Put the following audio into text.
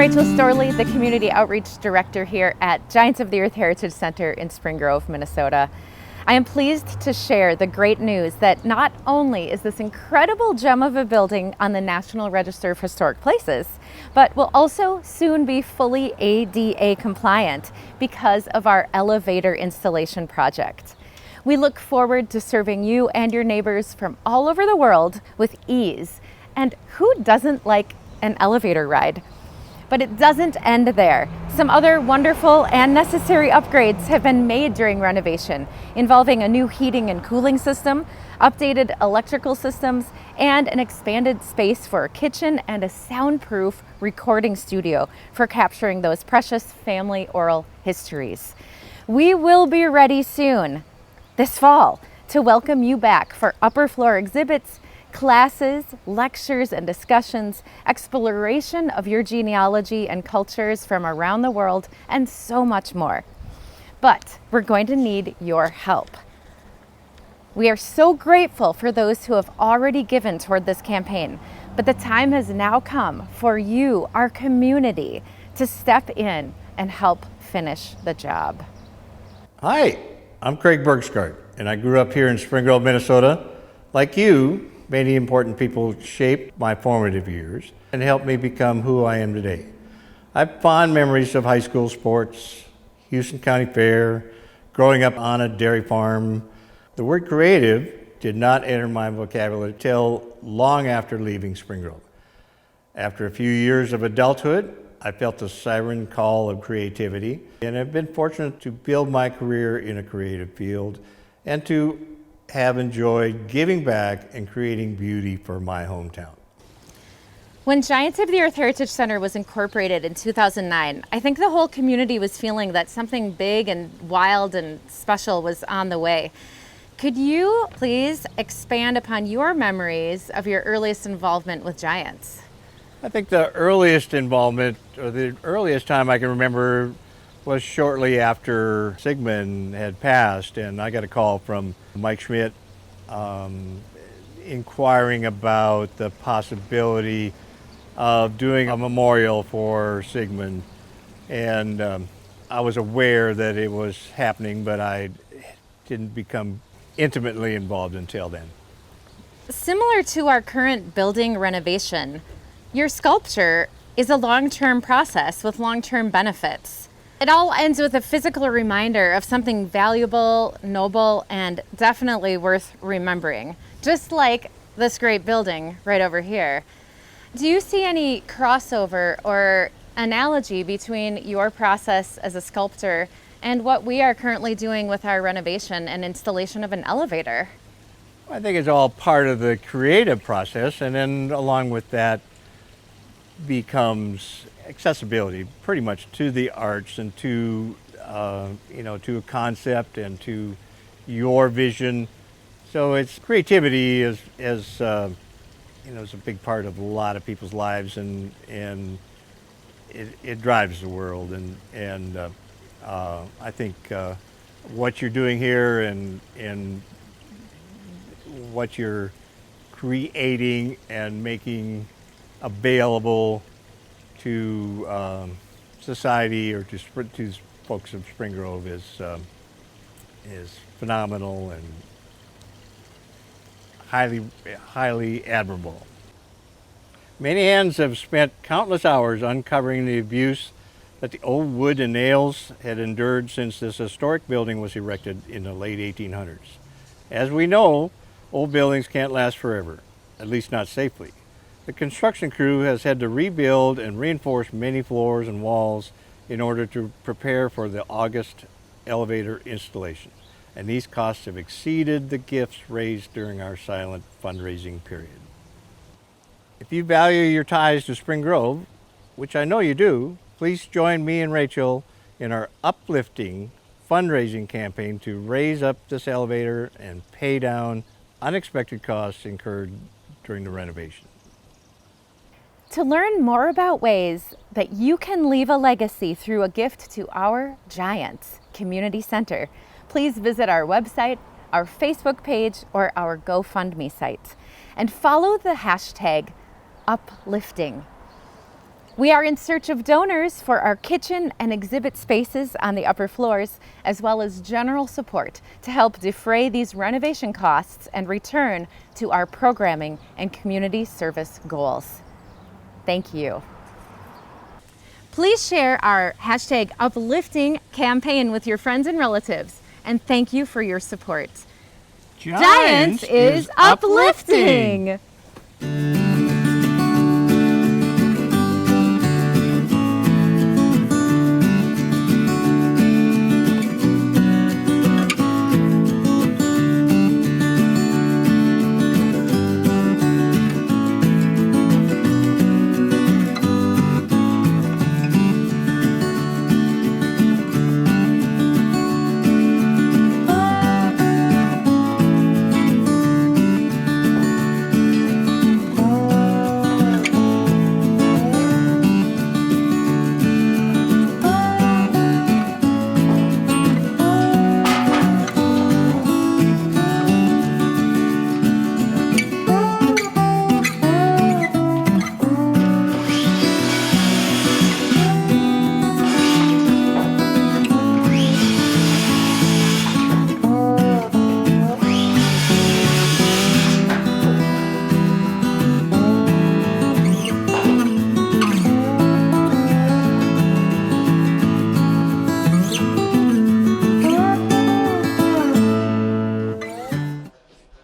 Rachel Storley, the Community Outreach Director here at Giants of the Earth Heritage Center in Spring Grove, Minnesota. I am pleased to share the great news that not only is this incredible gem of a building on the National Register of Historic Places, but will also soon be fully ADA compliant because of our elevator installation project. We look forward to serving you and your neighbors from all over the world with ease. And who doesn't like an elevator ride? But it doesn't end there. Some other wonderful and necessary upgrades have been made during renovation, involving a new heating and cooling system, updated electrical systems, and an expanded space for a kitchen and a soundproof recording studio for capturing those precious family oral histories. We will be ready soon, this fall, to welcome you back for upper floor exhibits, classes, lectures and discussions, exploration of your genealogy and cultures from around the world, and so much more. But we're going to need your help. We are so grateful for those who have already given toward this campaign, but the time has now come for you, our community, to step in and help finish the job. Hi, I'm Craig Bergsgaard, and I grew up here in Spring Grove, Minnesota. Like you, many important people shaped my formative years and helped me become who I am today. I have fond memories of high school sports, Houston County Fair, growing up on a dairy farm. The word creative did not enter my vocabulary until long after leaving Spring Grove. After a few years of adulthood, I felt the siren call of creativity, and I've been fortunate to build my career in a creative field and to have enjoyed giving back and creating beauty for my hometown. When Giants of the Earth Heritage Center was incorporated in 2009, I think the whole community was feeling that something big and wild and special was on the way. Could you please expand upon your memories of your earliest involvement with Giants? I think the earliest involvement, or the earliest time I can remember, was shortly after Sigmund had passed, and I got a call from Mike Schmidt inquiring about the possibility of doing a memorial for Sigmund. And I was aware that it was happening, but I didn't become intimately involved until then. Similar to our current building renovation, your sculpture is a long-term process with long-term benefits. It all ends with a physical reminder of something valuable, noble, and definitely worth remembering, just like this great building right over here. Do you see any crossover or analogy between your process as a sculptor and what we are currently doing with our renovation and installation of an elevator? I think it's all part of the creative process, and then along with that becomes accessibility pretty much to the arts and to to a concept and to your vision. So it's creativity is a big part of a lot of people's lives, and it drives the world, and I think what you're doing here and what you're creating and making available to society or to folks of Spring Grove is phenomenal and highly admirable. Many hands have spent countless hours uncovering the abuse that the old wood and nails had endured since this historic building was erected in the late 1800s. As we know, old buildings can't last forever, at least not safely. The construction crew has had to rebuild and reinforce many floors and walls in order to prepare for the August elevator installation. And these costs have exceeded the gifts raised during our silent fundraising period. If you value your ties to Spring Grove, which I know you do, please join me and Rachel in our uplifting fundraising campaign to raise up this elevator and pay down unexpected costs incurred during the renovation. To learn more about ways that you can leave a legacy through a gift to our Giants Community Center, please visit our website, our Facebook page, or our GoFundMe site, and follow the hashtag uplifting. We are in search of donors for our kitchen and exhibit spaces on the upper floors, as well as general support to help defray these renovation costs and return to our programming and community service goals. Thank you. Please share our #uplifting campaign with your friends and relatives, and thank you for your support. Giants is uplifting.